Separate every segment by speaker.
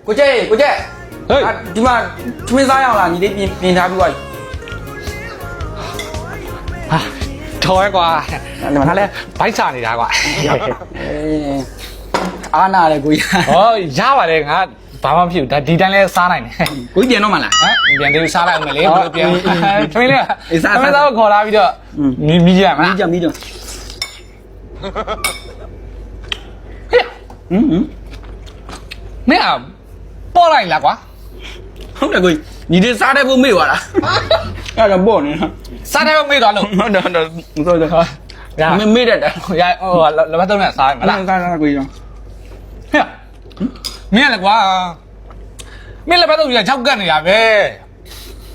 Speaker 1: ကိုကျဲဒီမှာထမင်းစားရအောင်လားညီလေးပြင်ထားပြီးသွားပြီ
Speaker 2: ဟာထော်ရဲကွာဒီမှာလည်းဘိုက်ချနေတာကွာ
Speaker 1: အားနာလေကိုရ
Speaker 2: ဟောရပါတယ်ငါဘာမှမဖြစ်ဘူးဒါဒီတိုင်းလဲစားနိုင်တယ်
Speaker 1: ကိုပြန်တော့မလား
Speaker 2: ဟမ်ပြန်သေးစားလိုက်အောင်လေဘယ်လိုပြန်ထမင်းလေး
Speaker 1: အေးစား
Speaker 2: ထမင်းသားကိုခေါ်လာပြီးတော့မီးကြရမလား
Speaker 1: မီးကြဟင်း
Speaker 2: ဟင်းမင်းပေါ်လိုက်လားကွာ
Speaker 1: ဟုတ်တယ်ကိုညီလေးစားတဲ့ဘုံမေ့သွားတာအဲ့ဒါပေါ့နေတာ
Speaker 2: စားတယ်မေးသွားလို့
Speaker 1: ဟုတ်တယ်ဆိုတော့
Speaker 2: ရ
Speaker 1: မေ့တတ်တယ်
Speaker 2: ရဟိုလက်မသုံးနဲ့စားမလား
Speaker 1: စားကိုရ
Speaker 2: ဟဲ့မင်းလည်းကွာမင်းလည်းပဲတော့ကြောက်ကတ်နေရပဲ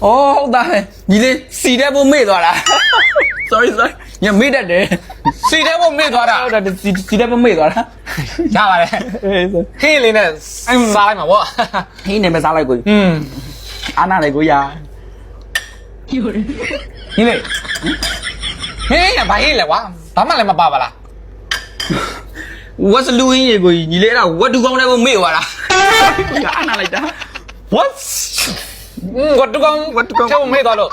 Speaker 1: อ๋อဟုတ်တာပဲညီလေးစီတဲ့ဘုံမေ့သွားတာ sorry ညမေ့တတ်တယ်
Speaker 2: စီတဲ့ဘုံမေ့သွားတာ
Speaker 1: ဟုတ်တယ်စီတဲ့ဘုံမေ့သွားတာ
Speaker 2: ရပါတယ်
Speaker 1: အေးဆို
Speaker 2: ခင်းလေးနဲ့စားလိုက်မှာပေါ့
Speaker 1: ဟင်းနေမစားလိုက်ကို အားနာလေကိုရ
Speaker 2: ညီလေးဟင်းရဘာဟင်းလဲကွာဘာမှလည်းမပါပါလား
Speaker 1: ဝတ်စလူရင်းရေကိုညီလေးအဲ့ဒါဝတ်တူကောင်းတဲ့ဘုံမေ့သွားတာကိုရအားနာလိုက်တာ
Speaker 2: what ဝတ်တူကောင်ကျောင်းမေ့သွားလို့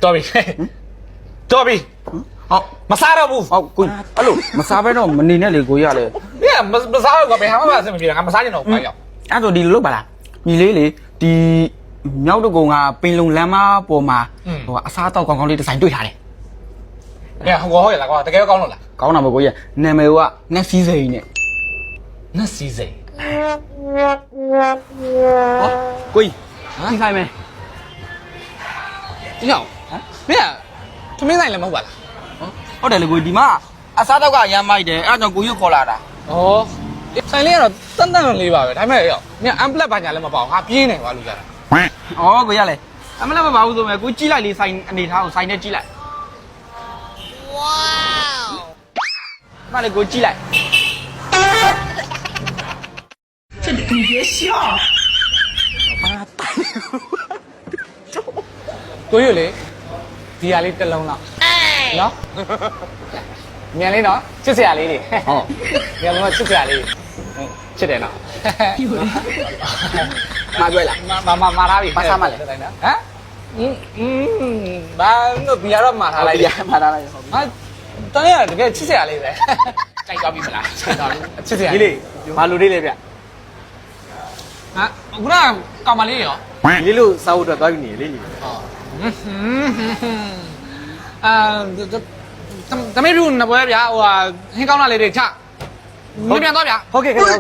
Speaker 2: တော်ပြီတော်ပြီ
Speaker 1: ဟုတ်
Speaker 2: မစားတော့ဘူး
Speaker 1: ဟုတ်ကိုအဲ့လိုမစားဘဲတော့မနေနဲ့လေကိုရလေ
Speaker 2: ညမစားတော့ကွာဘယ်ဟာမှမအဆင်မပြေတာငါမစားချင်တော့ဘူးကွာရောက်
Speaker 1: အဲ့ဆိုဒီလိုလုပ်ပါလားညီလေးလေဒီမြောက်တကုံကပင်လုံလမ်းမပေါ်မှာဟိုအစားတော့ကောင်းကောင်းလေးဒီဇိုင်းတွေ့ထားတယ်
Speaker 2: ညဟောဟုတ်ရလားကွာတကယ်ကောင်းလို့လား
Speaker 1: ကောင်းတာပေါ့ကိုရနာမည်ကနက်စီးစိန်နဲ့
Speaker 2: နတ်စီစိန်
Speaker 1: ဟောကိုကြီးဒီဆိုင်မယ်
Speaker 2: ညောင်မင်းကသမင်းဆိုင်လည်းမဟုတ်ပါလား
Speaker 1: ဟုတ်တယ်လေကိုဒီမှာအစားတော့ကရမ်းမိုက်တယ်အဲ့ဒါကြောင့်ကိုကြီးခေါ်လာတာ
Speaker 2: ဩဆိုင်လေးကတော့တန်တန်လေးပါပဲဒါပေမဲ့ရောက်ညအမ်ပလက်ဘာညာလည်းမပေါ့ငါပြင်းနေကွာလူကြတာ
Speaker 1: ဩကိုရလေအမလည်းမပါဘူးဆိုမဲ့ကိုကြီးလိုက်လေးဆိုင်အနေထားကိုဆိုင်နဲ့ကြီးလိုက်ဝေါမလေးကိုကြီးလိုက်
Speaker 2: ကိုရလေဒီဟာလေးတစ်လုံးလောက်နော်မြန်လေးနော်ချစ်စရာလေးတွေ
Speaker 1: ဟုတ်
Speaker 2: မြန်လုံးကချစ်စရာလေးချစ်တယ်နော်
Speaker 1: မတွေ့လား
Speaker 2: မာထားပြီ
Speaker 1: မဆားမလဲ
Speaker 2: ဟမ်ဘာလို့ဘီယာတော့မာထားလိုက်
Speaker 1: ရမှာထားလိုက်ဟုတ်ပြီ
Speaker 2: ဟာတန်းရတကယ်ချစ်စရာလေးပဲကြိုက်သွားပြီမလားချစ်သွားပြီချစ်စရာ
Speaker 1: ဒီလေးဘာလို့လေးလဲဗျ
Speaker 2: ဟာခုနကကောင်မလေးရော
Speaker 1: ဒီလေးလို့စားဖို့အတွက်သွားပြီနေလေညီ
Speaker 2: တမေဘူးနပွဲဗျာဟိုဟာဟင်းကောင်းတာလေးတွေချနေပြန်သွားဗျာ
Speaker 1: ဟုတ်ကဲ့ဟုတ်ကဲ့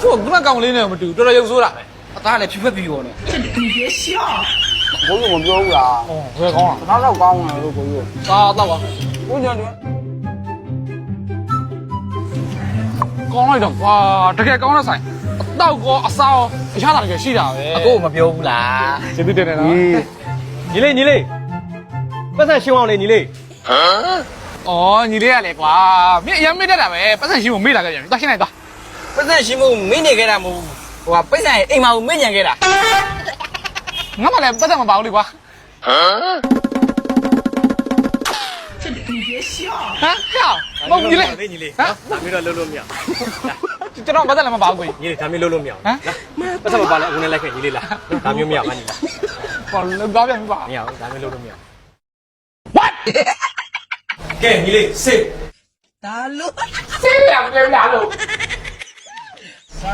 Speaker 2: ခုကကောင်လေးနဲ့မတူတော်တော်ရုပ်ဆိုးတာပဲ
Speaker 1: အသားလည်းဖြူဖက်ပြီးရောနဲ့ဘုန်းကြီးမပြောဘူးလား
Speaker 2: ဘယ်ကောင်း
Speaker 1: နောက်တော့ကောင်းတယ်လို့ကိုကြီး
Speaker 2: တော့တော့ပါ
Speaker 1: ဘုန်းကြီးက
Speaker 2: ကောင်းလိုက်တော့ကွာတကယ်ကောင်းတဲ့ဆိုင်အတော့ကောအစားရောအရသာတကယ်ရှိတာပဲ
Speaker 1: အကိုမပြောဘူးလား
Speaker 2: ကျေးဇူးတင်တယ်နော်
Speaker 3: ညီလေးပတ်သက်ရှင်းအောင်လေညီလေး
Speaker 2: အော်ညီလေးရလေကွာမင်းအရင်မေ့တတ်တာပဲပတ်စံရှိဖို့မေ့လာခဲ့ပြန်ပြီသွားရှင်းလိုက်သွား
Speaker 1: ပတ်သက်ရှိမှုမင်းနေခဲ့တာမဟုတ်ဘူးဟိုကပိတ်ဆိုင်အိမ်မှာကိုမင်းညံခဲ့တာ
Speaker 2: ငါမှလည်းပတ်စံမပါဘူးလေကွာဟမ်ဟမ်မဟုတ်ညီလေး
Speaker 3: ညီလေးဒါမျိုးတော့လုံးလို့မရ
Speaker 2: ကျွန်တော်ပတ်စံလည်းမပါဘူးကို
Speaker 3: ညီလေးဒါမျိုးလုံးလို့မရ
Speaker 2: ဟမ်
Speaker 3: ပတ်သက်မပါလဲအခုနဲ့လိုက်ခဲ့ညီလေးလားဒါမျိုးမရပါညီလား
Speaker 2: ဘာလို့သွားပြန်ပြီပါ
Speaker 3: မရဘူးဒါမျိုးလုံးလို့မရ What ကဲညီလေးစစ်
Speaker 1: ဒါလို့
Speaker 2: ဆေးရမလဲလားလို့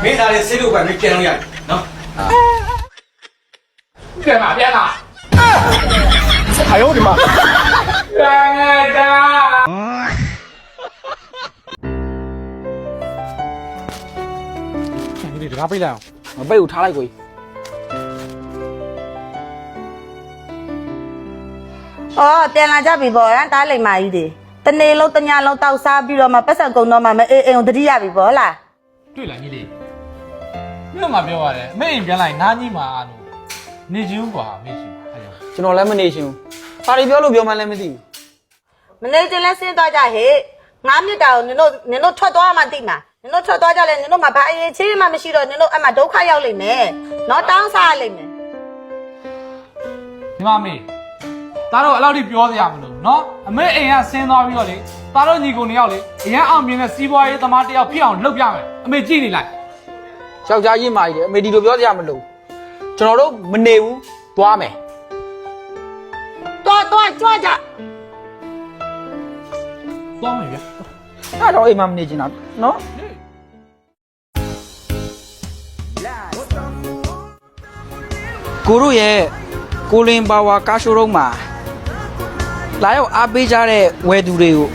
Speaker 3: မင်းသားလေးစစ်လို့ပဲမကျန်လို့ရတယ်နော်
Speaker 2: ပြန်လာပြန်လာ
Speaker 3: 哎呦我的妈！
Speaker 2: ဒီဒီတကားပိတ်လိုက်အောင်
Speaker 1: မပိတ်ဘူးထားလိုက်ကိုကြီး
Speaker 4: အော်ပြန်လာကြပြီပေါ့ဟမ်တားလိမ္မာကြီးတွေတနေ့လုံးတညလုံးတောက်စားပြီးတော့မှပတ်စံကုန်တော့မှမအေးအိမ်ကိုတတိရပြီပေါ့လား
Speaker 2: တွေ့လားညီလေးမြို့မှာပြောရတယ်အမေအိမ်ပြန်လိုက်နားကြီးမှာလို့နေချင်းကွာမေ့ရှိမှာအဲ့ကြောင့်
Speaker 1: ကျွန်တော်လည်းမနေချင်ဘူးပါရီပြောလို့ပြောမှလည်းမသိဘူး
Speaker 4: မနေချင်းလဲဆင်းသွားကြဟဲ့ငါးမြစ်တာကိုနင်တို့ထွက်သွားမှသိမှာနင်တို့ထွက်သွားကြလဲနင်တို့မှာဘာအရေးချင်းမှမရှိတော့နင်တို့အမှဒုက္ခရောက်လိမ့်မယ်နော်တောင်းစားရလိမ့်မယ်
Speaker 2: ဒီမှာမေသားတို့အဲ့လောက်ထိပြောစရာမလိုနော်အမေအိမ်ကဆင်းသွားပြီးတော့လေသားတို့ညီကိုနှစ်ယောက်လေအရင်အောင်မြင်တဲ့စီးပွားရေးသမားတစ်ယောက်ဖြစ်အောင်လုပ်ပြမယ်အမေကြည့်နေလိုက်
Speaker 1: ယောက်ျားကြီးမာကြီးတယ်အမေဒီလိုပြောစရာမလိုကျွန်တော်တို့မနေဘူးသွားမယ်
Speaker 4: တော့ကြွကြ
Speaker 2: သွားမယ်ဗျာ
Speaker 1: အဲ့တော့အိမ်မှာမနေချင်တာနော်ကိုတို့ရဲ့ကိုလင်ပါဝါကားရှိုးရုံးမှာလာရောက်အားပေးကြတဲ့ဝယ်သူတွေကို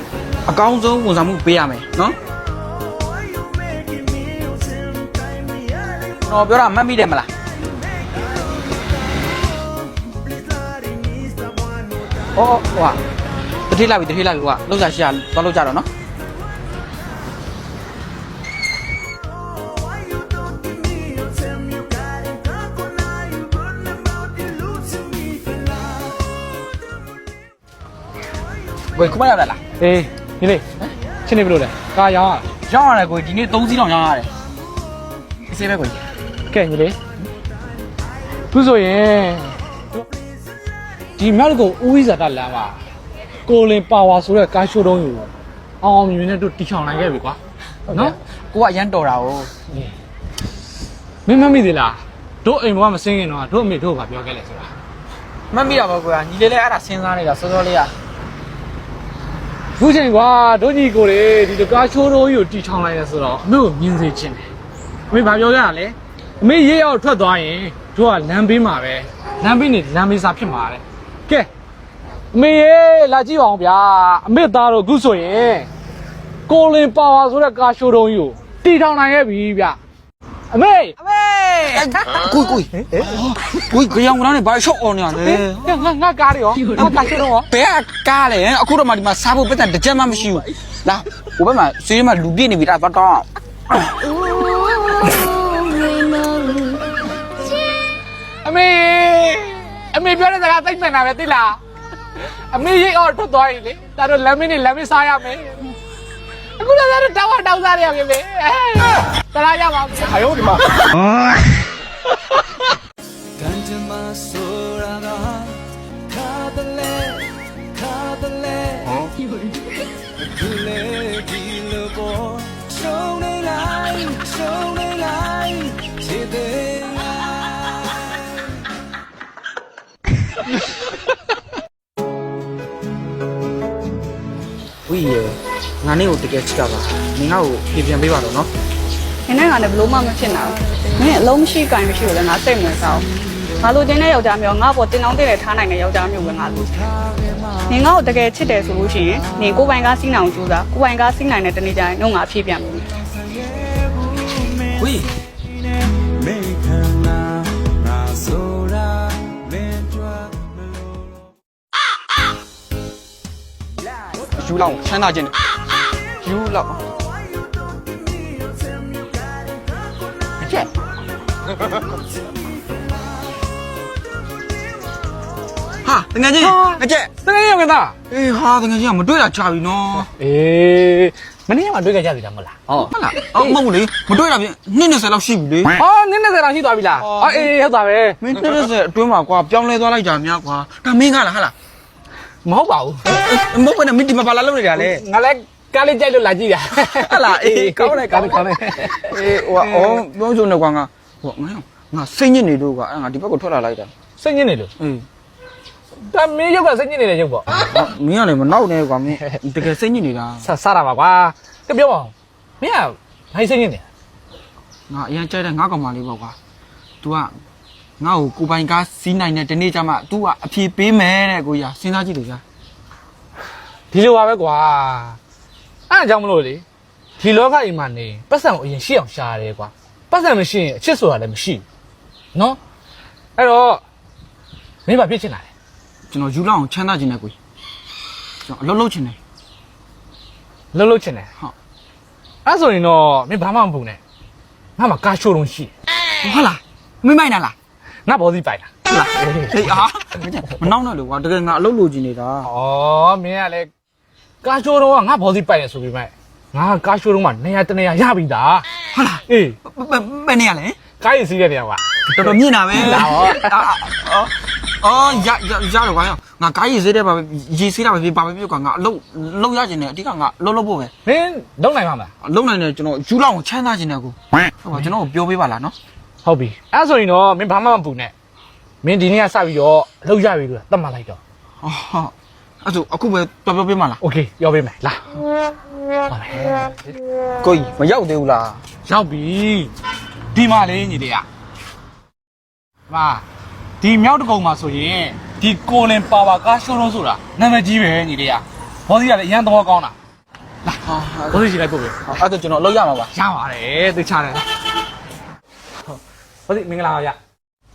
Speaker 1: အကောင်းဆုံးဝန်ဆောင်မှုပေးရမယ်နော်တော့ပြောတာမှတ်မိတယ်မလားအော်ဟွာတထေးလာပြီဟွာလောက်စားရှိရသွားလောက်ကြတော့နော်ကိုခုမရလား
Speaker 2: အေးညီလေးချင်းနေဘလို့လဲကာရောင်း
Speaker 1: ရောင်းရတယ်ကိုဒီနေ့3စီးတောင်ရောင်းရတယ်အစေးပဲကို
Speaker 2: ကဲညီလေးခုဆိုရင်ဒီမြောက်ကိုဦးဝိဇာတလမ်းမှာကိုလင်ပါဝါဆိုတဲ့ကားရှိုးတုံးယူအောင်မြင်နဲ့တို့တီချောင်နိုင်ခဲ့ပြီကွာနော်
Speaker 1: ကိုကအရန်တော်တာ哦
Speaker 2: မင်းမမိသေးလားတို့အိမ်ဘွားမစင်းခင်တော့တို့အမေတို့ကပြောခဲ့လဲဆိုတာ
Speaker 1: မှတ်မိတာပေါ့ကွာညီလေးလည်းအဲ့ဒါစဉ်းစားနေတာစောစောလေးอ่ะ
Speaker 2: ခုချိန်ကွာတို့ညီကိုတွေဒီတကားချိုးတိုးကြီးကိုတီချောင်လိုက်ရဆိုတော့အမေကိုမြင်စေချင်တယ်အမေဘာပြောခဲ့တာလဲအမေရေရောက်ထွက်သွားရင်တို့ကလမ်းဘေးမှာပဲလမ်းဘေးနေလမ်းဘေးစားဖြစ်မှာတဲ့ကဲအမေရေလာကြည့်အောင်ဗျာအမေသားတို့ခုဆိုရင်ကိုလင်ပါဝါဆိုတဲ့ကားရှိုးတုံးကြီးကိုတီထောင်နိုင်ခဲ့ပြီဗျအမေ
Speaker 1: ကိုကြောင်ကလည်းဘာရှော့အောင်နေရလဲ
Speaker 2: ငါကားတွေရောငါကားရှိုးတုံးရော
Speaker 1: ဘယ်ကကားလဲအခုတော့မှဒီမှာစားဖို့ပတ်သက်တစ်ချက်မှမရှိဘူးလာဟိုဘက်မှာဆွေးမှာလူပြည့်နေပြီဒါတော့တော့
Speaker 2: အမေပြောတဲ့စကားသိမှန်တာပဲသိလားအမေရိတ်အော်ထွက်သွားရင်လေဒါတော့လမ်းမင်းနဲ့လမ်းမင်းစားရမယ်အခုတော့တောင်းစားရရပြီလေတလားရပါဘူးအယောဒီမှာ
Speaker 3: ကန်ချင်မဆိုတာကခါတလဲဒီလေဒီလိုပေါ်ရှုံးနေလိုက်ခြေသေးလား
Speaker 1: ဝီးရငါနေကိုတကယ်ချစ်တာပါမင်းငါ့ကိုပြင်ပြန်ပေးပါတော့နော်
Speaker 5: ။နင်နဲ့ငါနဲ့ဘလို့မှမဖြစ်နိုင်ဘူး။နင်အလုံးမရှိကင်မရှိလို့လည်းငါစိတ်ဝင်စားဘူး။ငါလိုချင်တဲ့ယောက်ျားမျိုးငါ့ပေါ်တင်အောင်တင်တဲ့ထားနိုင်တဲ့ယောက်ျားမျိုးပဲငါလိုချင်။နင်ငါ့ကိုတကယ်ချစ်တယ်ဆိုလို့ရှိရင်နင်ကိုယ်ပိုင်ကားစီးနိုင်အောင်ကြိုးစား။ကိုယ်ပိုင်ကားစီးနိုင်တဲ့တနေ့ကျရင်တော့ငါဖြည့်ပြန်မယ်
Speaker 1: ဝီး
Speaker 3: မေခနာငါဆိုတာလင်းကြွမလို့
Speaker 1: ယူလောက်ချမ်းသာခြင်းယူလောက်ကြက်ဟာတကယ်ကြီးငါကြက်
Speaker 2: တကယ်ရောကသား
Speaker 1: အေးဟာတကယ်ကြီးကမတွေ့တာကြာပြီနော်
Speaker 2: အေးမနေ့ကမှတွေ့ကြကြပြီလားမလားဟော
Speaker 1: ဟုတ်လားအော်မဟုတ်လေမတွေ့တာပြင်20လောက်ရှိပြီလေ
Speaker 2: ဟောနင်း20လောက်ရှိသွားပြီလားအေးဟုတ်တာပဲ
Speaker 1: မင်း20အတွင်းမှာကွာပြောင်းလဲသွားလိုက်ကြများကွာဒါမင်းကလားဟာလား
Speaker 2: မဟုတ်ပါဘူး
Speaker 1: မဟုတ်ဘဲနဲ့မင်းဒီမှာဘာလာလုပ်နေတာလဲ
Speaker 2: ငါလည်းကားလေးကြိုက်လို့လာကြည့်တာ
Speaker 1: ဟာလားအေးကောင်းတယ်
Speaker 2: ကောင်းတယ်
Speaker 1: အေးဟိုအော်ပြောချုံနေကွာငါဟိုငါစိတ်ညစ်နေလို့ကွာအဲ့ငါဒီဘက်ကိုထွက်လာလိုက်တာ
Speaker 2: စိတ်ညစ်နေလို့
Speaker 1: အေး
Speaker 2: ဒါမင်းရုပ်ကစိတ်ညစ်နေတဲ့ရုပ်ပေါ့
Speaker 1: မင်းကလည်းမနောက်နဲ့ကွာမင်းတကယ်စိတ်ညစ်နေတာ
Speaker 2: စားတာပါကွာကပြောပါဦးမင်းကဘာစိတ်ညစ်နေ
Speaker 1: ငါအရင်ကြိုက်တဲ့ငါကောင်မလေးပေါ့ကွာ तू ကငါ့ကိုကိုပိုင်ကားစီးနိုင်တဲ့ဒီနေ့ကျမှ तू ကအဖြေပေးမယ်တဲ့ကိုကြီးစဉ်းစားကြည့်လို့ကြာ
Speaker 2: ဒီလိုပါပဲကွာအဲ့ဒါကြောင့်မလို့လေဒီလောကအိမ်မှာနေပတ်စံကိုအရင်ရှိအောင်ရှာရတယ်ကွာပတ်စံမရှိရင်အချစ်ဆိုတာလည်းမရှိဘူးနော်အဲ့တော့မင်းဘာဖြစ်ချင်တာလဲ
Speaker 1: ကျွန်တော်ယူလောက်အောင်ချမ်းသာခြင်းနဲ့ကိုကြီးကျွန်တော်အလုပ်လုပ်ခြင်းနဲ့
Speaker 2: လှုပ်လှုပ်ချင်တယ်
Speaker 1: ဟုတ်
Speaker 2: အဲ့ဆိုရင်တော့မင်းဘာမှမပူနဲ့ငါမှကားရှိုးလုံးရှိတယ်
Speaker 1: ဟုတ်လားမင်းမိုက်နာလား
Speaker 2: ငါဘောစီပိုက်တာ
Speaker 1: ဟုတ်လားဟေးအာမနောက်နဲ့လို့ကွာတကယ်ငါအလုပ်လုပ်ခြင်းနေတာ
Speaker 2: ဩမင်းကလည်းကားရှိုးလုံးကငါဘောစီပိုက်ရဆိုပြီးမှငါကားရှိုးလုံးမှာနေရာတနေရာရပြီသား
Speaker 1: ဟုတ်လား
Speaker 2: အေး
Speaker 1: ဘယ်နေရလဲ
Speaker 2: ကားရစီးတဲ့နေရာကွာ
Speaker 1: တော်တော်မြင့်တာပဲ
Speaker 2: လာဟော
Speaker 1: အော် အော်ရတော့ကွာငါကားရေးစေးတဲ့ပါရေးစေးတာပဲပါပဲပြုတ်ကွာငါအလုံးရကျင်တယ်အတိကငါလုံးဖို့ပဲ
Speaker 2: မင်းလုံနိုင်ပါမလား
Speaker 1: လုံးနိုင်တယ်ကျွန်တော်ယူလောက်ချမ်းသာကျင်တယ်ကိုဟုတ်ပါကျွန်တော်ပြောပေးပါလားနော်
Speaker 2: ဟုတ်ပြီအဲ့ဆိုရင်တော့မင်းဘာမှမပူနဲ့မင်းဒီနေ့ကစပြီးတော့အလုပ်ရပြီလို့သတ်မှတ်လိုက်တော့
Speaker 1: ဟုတ်အဲ့ဆိုအခုပဲပြောပေးပါလား
Speaker 2: โอเคပြောပေးမယ်လာပါမယ်
Speaker 1: ကိုကြီးမရောက်သေးဘူးလား
Speaker 2: ရောက်ပြီဒီမှာလေညီလေးอ่ะမာဒီမြောက်တကုံမှာဆိုရင်ဒီကိုလင်ပါဝါကားရှိုးလုံးဆိုတာနာမည်ကြီးပဲညီလေးอ่ะဘောစီကလည်းအရင်သဘောကောင်းတာလာဘောစီရှိလိုက်ပို့ပြီ
Speaker 1: အဲ့ဆိုကျွန်တော်အလုပ်ရမှာပါ
Speaker 2: ရပါတယ်သိချတယ်ဘောစီမင်္ဂလာပါဗျ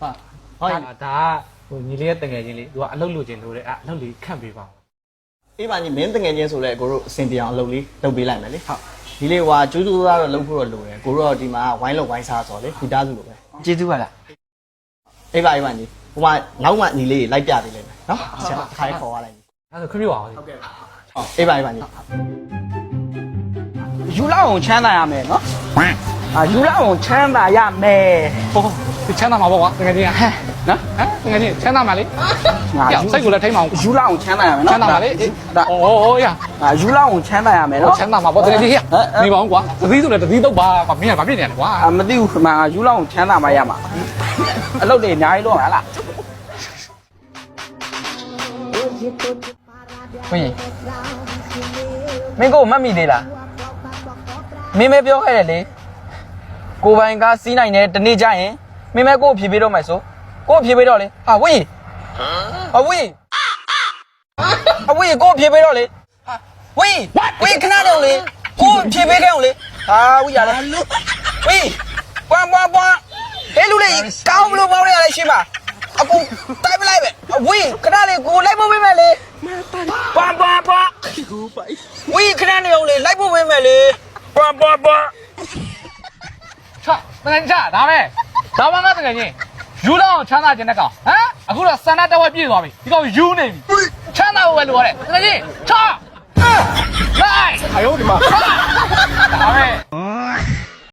Speaker 2: ဟာဟုတ်ဒါဟိုညီလေးရဲ့တငယ်ချင်းလေးသူကအလုပ်လုပ်ခြင်းလို့တဲ့အလုပ်လေးခန့်ပေးပါဦး
Speaker 6: အေးပါညီမင်းတငယ်ချင်းဆိုလဲကိုတို့အစင်ပြောင်အလုပ်လေးလုပ်ပေးလိုက်မယ်လေဟုတ်ဒီလေးဟွာကျူးကျူးသားတော့လုပ်ဖို့တော့လိုတယ်ကိုတို့တော့ဒီမှာဝိုင်းလောက်ဝိုင်းစားဆိုလေဒီသားစုလိုပဲ
Speaker 1: ကျေးဇူးပါလား
Speaker 6: အေးပါညီဟိုမှာနောက်မှညီလေးလိုက်ပြပေးလိုက်မယ်နော်ဆက်ခိုင်းခေါ်ရလိုက်ညီ
Speaker 2: အဲ့ဒါခွင့်ပြုပါဦးဟုတ်ကဲ့
Speaker 6: အေးပါညီ
Speaker 1: ယူလောက်အောင်ချမ်းသာရမယ်နော်ယူလောက်အောင်ချမ်းသာရမယ်
Speaker 2: ဟိုဒီချမ်းသာမှာပေါ့ကွာတကယ်ကြီးဟမ်
Speaker 1: နော်
Speaker 2: တကယ်ကြီးချမ်းသာမှာလေ
Speaker 1: ငါ
Speaker 2: ပြောစိတ်ကိုလည်းထိမ့်မအောင်
Speaker 1: ယူလောက်အောင်ချမ်းသာရမယ်နော်
Speaker 2: ချမ်းသာမှာလေ
Speaker 1: ဒါ
Speaker 2: โอ้ย
Speaker 1: ယူလောက်အောင်ချမ်းသာရမယ်နော်
Speaker 2: ချမ်းသာမှာပေါ့တကယ်ကြီးနေပါအောင်ကွာသတိဆိုလည်းသတိတော့ပါကွာမင်းကဘာဖြစ်နေလဲကွာ
Speaker 1: မသိဘူးခမယူလောက်အောင်ချမ်းသာမှရမှာအလုပ်တွေအများကြီးလုပ်ရလားဟင်းမင်းကိုမတ်မိသေးလားမင်းမပြောခဲ့တယ်လေကိုပိုင်ကားစီးနိုင်တယ်တနေ့ကျရင်မင်းမကိုဖြေပေးတော့မယ်ဆိုကိုဖြေပေးတော့လေဟာဝင်းဟာဝင်းအဝင်းကိုဖြေပေးတော့လေဝင်းခဏတော့လေကိုဖြေပေးခဲ့အောင်လေဟာဝင်းရတယ်ဝင်းပွားဟဲလူလေးကောင်းမလို့ပေါင်းရလဲရှင်းပါအကူတိုက်ပလိုက်ပဲဝင်းခဏလေးကိုလိုက်ဖို့ပေးမယ်လေပွားဝင်းခဏနေအောင်လေလိုက်ဖို့ပေးမယ်လေပွား
Speaker 2: ချတကယ်ကြီးဒါပဲဒါမှငါတကယ်ကြီးယူလောက်ချမ်းသာခြင်းတဲ့ကောင်ဟမ်အခုတော့စန္ဒတဝက်ပြည့်သွားပြီဒီကောင်ယူနေပြီချမ်းသာဖို့ပဲလိုရတယ်တကယ်ကြီးချလိုက်အယုံဒီမှာဒါပဲ